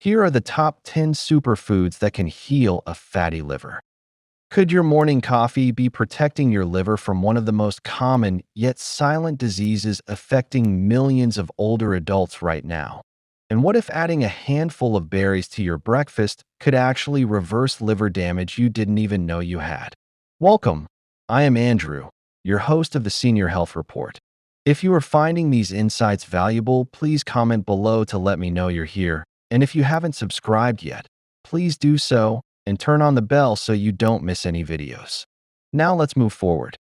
Here are the top 10 superfoods that can heal a fatty liver. Could your morning coffee be protecting your liver from one of the most common yet silent diseases affecting millions of older adults right now? And what if adding a handful of berries to your breakfast could actually reverse liver damage you didn't even know you had? Welcome. I am Andrew, your host of the Senior Health Report. If you are finding these insights valuable, please comment below to let me know you're here. And if you haven't subscribed yet, please do so and turn on the bell so you don't miss any videos. Now let's move forward.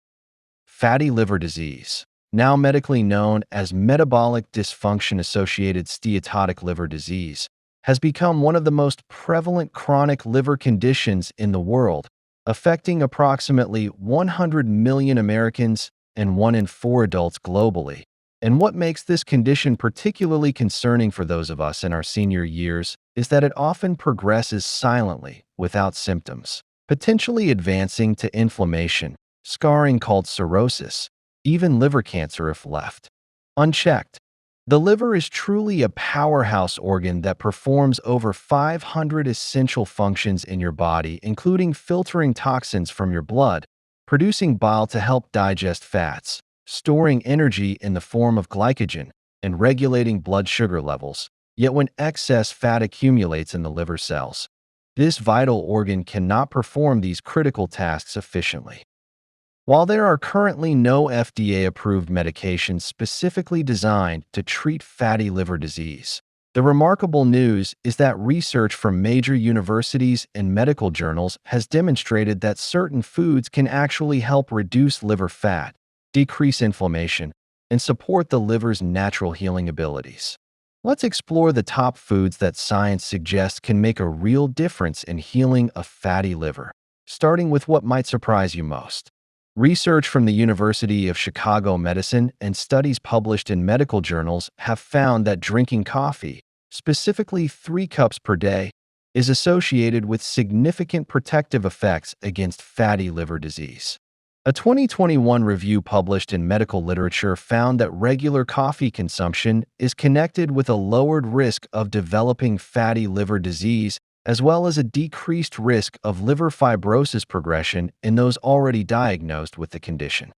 Fatty liver disease, now medically known as metabolic dysfunction-associated steatotic liver disease, has become one of the most prevalent chronic liver conditions in the world, affecting approximately 100 million Americans and 1 in 4 adults globally. And what makes this condition particularly concerning for those of us in our senior years is that it often progresses silently, without symptoms, potentially advancing to inflammation, scarring called cirrhosis, even liver cancer if left unchecked. The liver is truly a powerhouse organ that performs over 500 essential functions in your body, including filtering toxins from your blood, producing bile to help digest fats, storing energy in the form of glycogen, and regulating blood sugar levels. Yet when excess fat accumulates in the liver cells, this vital organ cannot perform these critical tasks efficiently. While there are currently no FDA-approved medications specifically designed to treat fatty liver disease, the remarkable news is that research from major universities and medical journals has demonstrated that certain foods can actually help reduce liver fat, decrease inflammation, and support the liver's natural healing abilities. Let's explore the top foods that science suggests can make a real difference in healing a fatty liver, starting with what might surprise you most. Research from the University of Chicago Medicine and studies published in medical journals have found that drinking coffee, specifically 3 cups per day, is associated with significant protective effects against fatty liver disease. A 2021 review published in medical literature found that regular coffee consumption is connected with a lowered risk of developing fatty liver disease, as well as a decreased risk of liver fibrosis progression in those already diagnosed with the condition.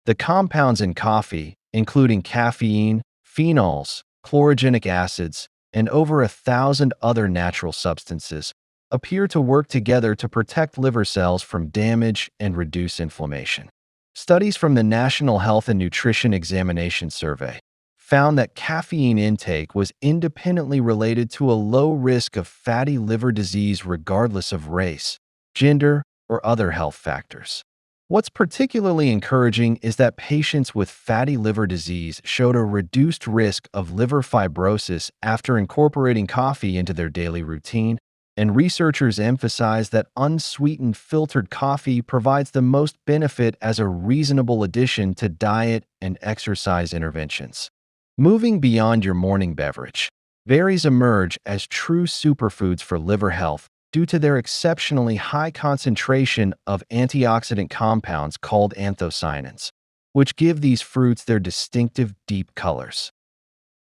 The compounds in coffee, including caffeine, phenols, chlorogenic acids, and over 1,000 other natural substances, appear to work together to protect liver cells from damage and reduce inflammation. Studies from the National Health and Nutrition Examination Survey found that caffeine intake was independently related to a low risk of fatty liver disease regardless of race, gender, or other health factors. What's particularly encouraging is that patients with fatty liver disease showed a reduced risk of liver fibrosis after incorporating coffee into their daily routine, and researchers emphasize that unsweetened filtered coffee provides the most benefit as a reasonable addition to diet and exercise interventions. Moving beyond your morning beverage, berries emerge as true superfoods for liver health due to their exceptionally high concentration of antioxidant compounds called anthocyanins, which give these fruits their distinctive deep colors.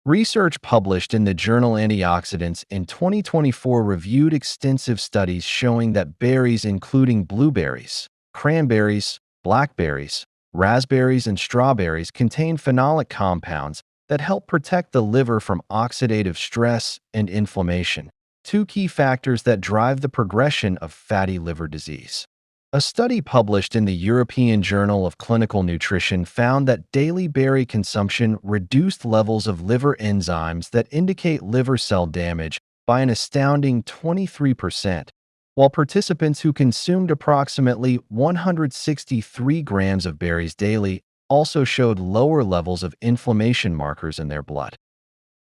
Research published in the journal Antioxidants in 2024 reviewed extensive studies showing that berries including blueberries, cranberries, blackberries, raspberries, and strawberries contain phenolic compounds that help protect the liver from oxidative stress and inflammation, 2 key factors that drive the progression of fatty liver disease. A study published in the European Journal of Clinical Nutrition found that daily berry consumption reduced levels of liver enzymes that indicate liver cell damage by an astounding 23%, while participants who consumed approximately 163 grams of berries daily also showed lower levels of inflammation markers in their blood.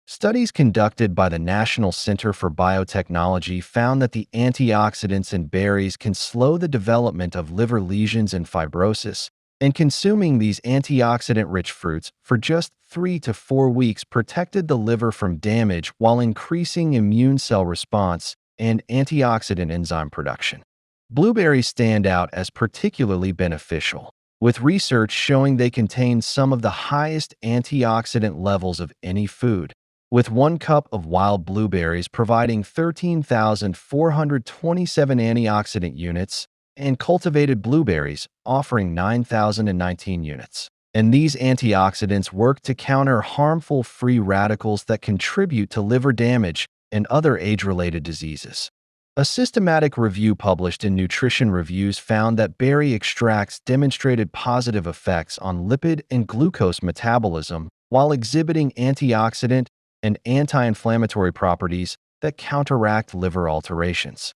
Studies conducted by the National Center for Biotechnology found that the antioxidants in berries can slow the development of liver lesions and fibrosis, and consuming these antioxidant-rich fruits for just 3 to 4 weeks protected the liver from damage while increasing immune cell response and antioxidant enzyme production. Blueberries stand out as particularly beneficial, with research showing they contain some of the highest antioxidant levels of any food, with 1 cup of wild blueberries providing 13,427 antioxidant units and cultivated blueberries offering 9,019 units. And these antioxidants work to counter harmful free radicals that contribute to liver damage and other age-related diseases. A systematic review published in Nutrition Reviews found that berry extracts demonstrated positive effects on lipid and glucose metabolism while exhibiting antioxidant and anti-inflammatory properties that counteract liver alterations.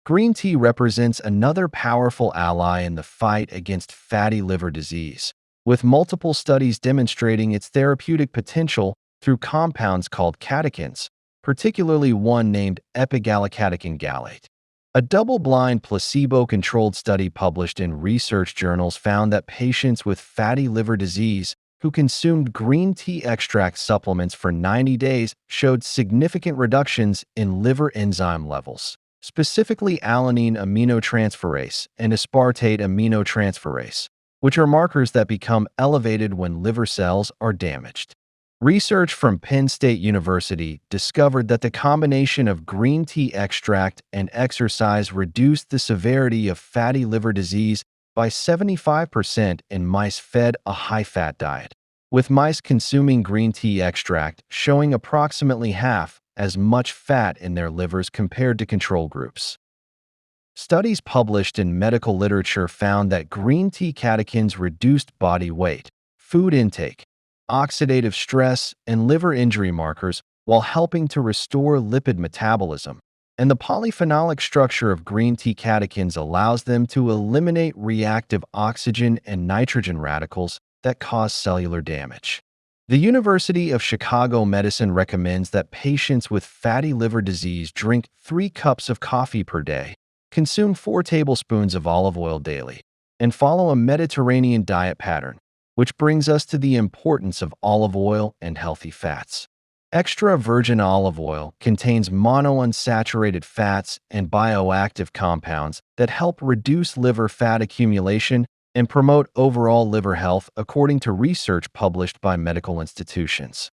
Green tea represents another powerful ally in the fight against fatty liver disease, with multiple studies demonstrating its therapeutic potential through compounds called catechins, particularly one named epigallocatechin gallate. A double-blind, placebo-controlled study published in research journals found that patients with fatty liver disease who consumed green tea extract supplements for 90 days showed significant reductions in liver enzyme levels, specifically alanine aminotransferase and aspartate aminotransferase, which are markers that become elevated when liver cells are damaged. Research from Penn State University discovered that the combination of green tea extract and exercise reduced the severity of fatty liver disease by 75% in mice fed a high-fat diet, with mice consuming green tea extract showing approximately half as much fat in their livers compared to control groups. Studies published in medical literature found that green tea catechins reduced body weight, food intake, oxidative stress, and liver injury markers while helping to restore lipid metabolism. And the polyphenolic structure of green tea catechins allows them to eliminate reactive oxygen and nitrogen radicals that cause cellular damage. The University of Chicago Medicine recommends that patients with fatty liver disease drink 3 cups of coffee per day, consume 4 tablespoons of olive oil daily, and follow a Mediterranean diet pattern, which brings us to the importance of olive oil and healthy fats. Extra virgin olive oil contains monounsaturated fats and bioactive compounds that help reduce liver fat accumulation and promote overall liver health according to research published by medical institutions.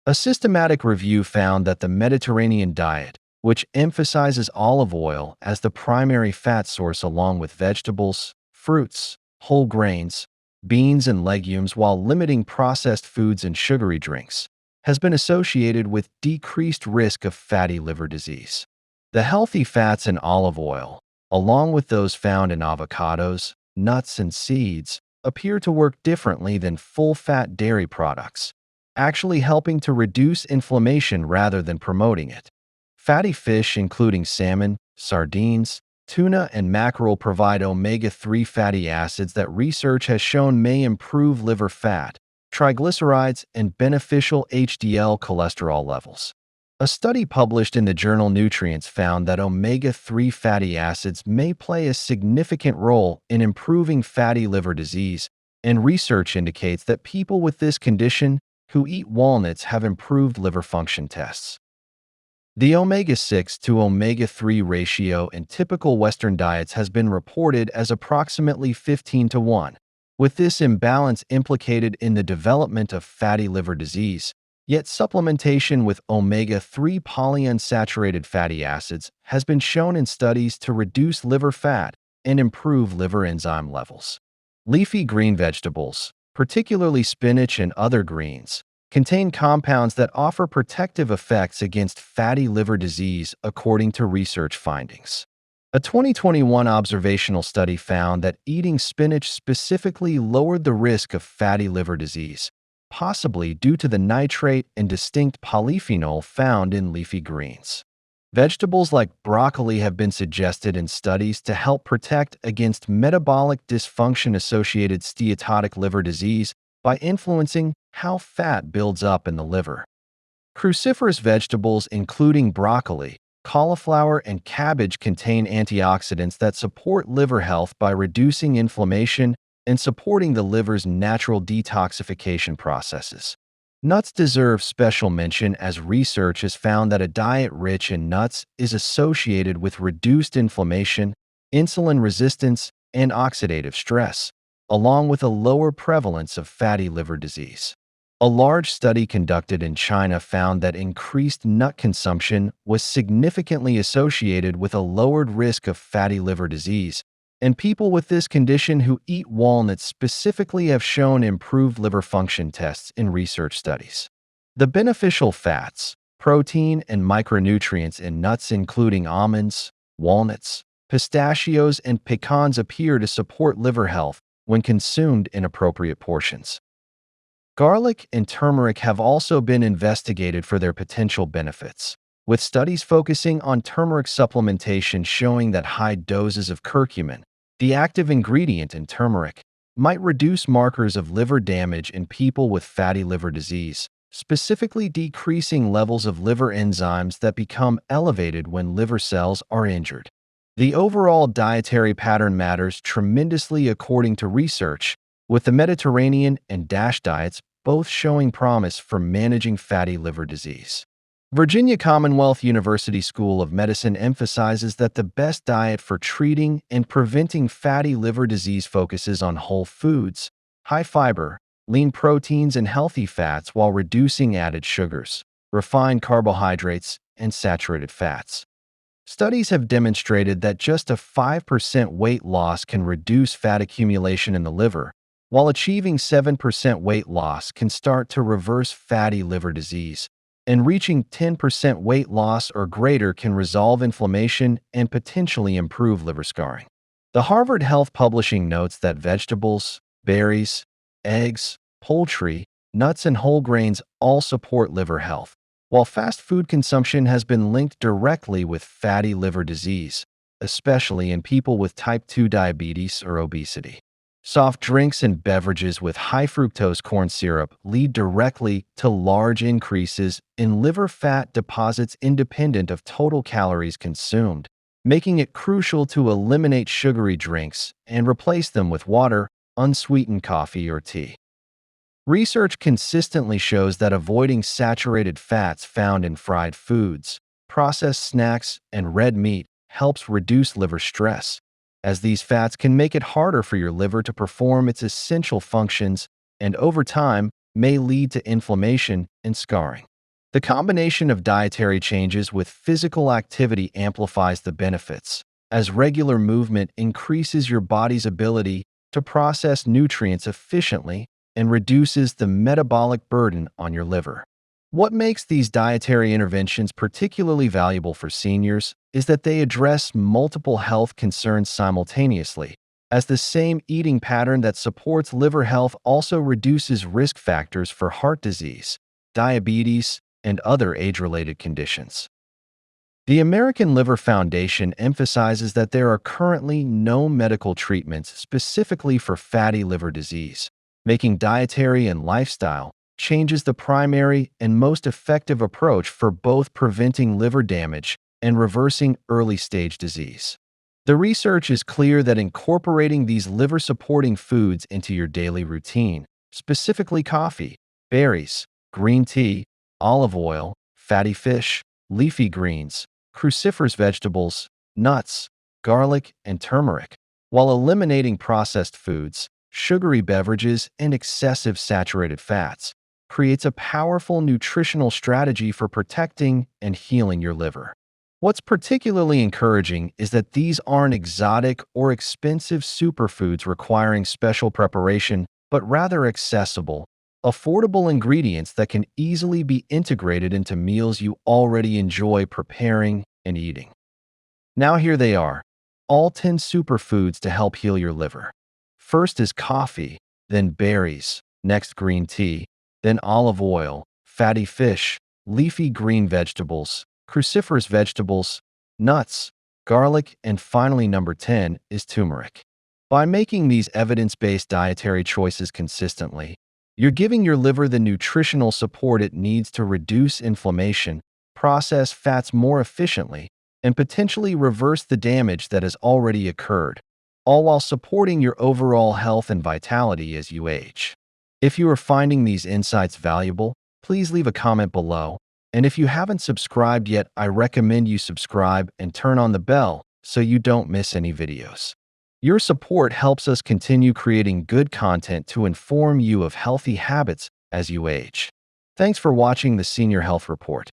A systematic review found that the Mediterranean diet, which emphasizes olive oil as the primary fat source along with vegetables, fruits, whole grains, beans, and legumes while limiting processed foods and sugary drinks, has been associated with decreased risk of fatty liver disease. The healthy fats in olive oil, along with those found in avocados, nuts, and seeds, appear to work differently than full-fat dairy products, actually helping to reduce inflammation rather than promoting it. Fatty fish, including salmon, sardines, tuna, and mackerel, provide omega-3 fatty acids that research has shown may improve liver fat, triglycerides, and beneficial HDL cholesterol levels. A study published in the journal Nutrients found that omega-3 fatty acids may play a significant role in improving fatty liver disease, and research indicates that people with this condition who eat walnuts have improved liver function tests. The omega-6 to omega-3 ratio in typical Western diets has been reported as approximately 15:1, with this imbalance implicated in the development of fatty liver disease. Yet supplementation with omega-3 polyunsaturated fatty acids has been shown in studies to reduce liver fat and improve liver enzyme levels. Leafy green vegetables, particularly spinach and other greens, contain compounds that offer protective effects against fatty liver disease according to research findings. A 2021 observational study found that eating spinach specifically lowered the risk of fatty liver disease, possibly due to the nitrate and distinct polyphenol found in leafy greens. Vegetables like broccoli have been suggested in studies to help protect against metabolic dysfunction-associated steatotic liver disease by influencing how fat builds up in the liver. Cruciferous vegetables, including broccoli, cauliflower, and cabbage, contain antioxidants that support liver health by reducing inflammation and supporting the liver's natural detoxification processes. Nuts deserve special mention as research has found that a diet rich in nuts is associated with reduced inflammation, insulin resistance, and oxidative stress, along with a lower prevalence of fatty liver disease. A large study conducted in China found that increased nut consumption was significantly associated with a lowered risk of fatty liver disease, and people with this condition who eat walnuts specifically have shown improved liver function tests in research studies. The beneficial fats, protein, and micronutrients in nuts including almonds, walnuts, pistachios, and pecans appear to support liver health when consumed in appropriate portions. Garlic and turmeric have also been investigated for their potential benefits, with studies focusing on turmeric supplementation showing that high doses of curcumin, the active ingredient in turmeric, might reduce markers of liver damage in people with fatty liver disease, specifically decreasing levels of liver enzymes that become elevated when liver cells are injured. The overall dietary pattern matters tremendously according to research, with the Mediterranean and DASH diets both showing promise for managing fatty liver disease. Virginia Commonwealth University School of Medicine emphasizes that the best diet for treating and preventing fatty liver disease focuses on whole foods, high fiber, lean proteins, and healthy fats while reducing added sugars, refined carbohydrates, and saturated fats. Studies have demonstrated that just a 5% weight loss can reduce fat accumulation in the liver, while achieving 7% weight loss can start to reverse fatty liver disease, and reaching 10% weight loss or greater can resolve inflammation and potentially improve liver scarring. The Harvard Health Publishing notes that vegetables, berries, eggs, poultry, nuts, and whole grains all support liver health, while fast food consumption has been linked directly with fatty liver disease, especially in people with type 2 diabetes or obesity. Soft drinks and beverages with high fructose corn syrup lead directly to large increases in liver fat deposits independent of total calories consumed, making it crucial to eliminate sugary drinks and replace them with water, unsweetened coffee, or tea. Research consistently shows that avoiding saturated fats found in fried foods, processed snacks, and red meat helps reduce liver stress, as these fats can make it harder for your liver to perform its essential functions and over time may lead to inflammation and scarring. The combination of dietary changes with physical activity amplifies the benefits, as regular movement increases your body's ability to process nutrients efficiently and reduces the metabolic burden on your liver. What makes these dietary interventions particularly valuable for seniors is that they address multiple health concerns simultaneously, as the same eating pattern that supports liver health also reduces risk factors for heart disease, diabetes, and other age-related conditions. The American Liver Foundation emphasizes that there are currently no medical treatments specifically for fatty liver disease, making dietary and lifestyle changes the primary and most effective approach for both preventing liver damage and reversing early-stage disease. The research is clear that incorporating these liver-supporting foods into your daily routine, specifically coffee, berries, green tea, olive oil, fatty fish, leafy greens, cruciferous vegetables, nuts, garlic, and turmeric, while eliminating processed foods, sugary beverages, and excessive saturated fats, creates a powerful nutritional strategy for protecting and healing your liver. What's particularly encouraging is that these aren't exotic or expensive superfoods requiring special preparation, but rather accessible, affordable ingredients that can easily be integrated into meals you already enjoy preparing and eating. Now here they are, all 10 superfoods to help heal your liver. First is coffee, then berries, next green tea, then olive oil, fatty fish, leafy green vegetables, cruciferous vegetables, nuts, garlic, and finally number 10 is turmeric. By making these evidence-based dietary choices consistently, you're giving your liver the nutritional support it needs to reduce inflammation, process fats more efficiently, and potentially reverse the damage that has already occurred, all while supporting your overall health and vitality as you age. If you are finding these insights valuable, please leave a comment below. And if you haven't subscribed yet, I recommend you subscribe and turn on the bell so you don't miss any videos. Your support helps us continue creating good content to inform you of healthy habits as you age. Thanks for watching the Senior Health Report.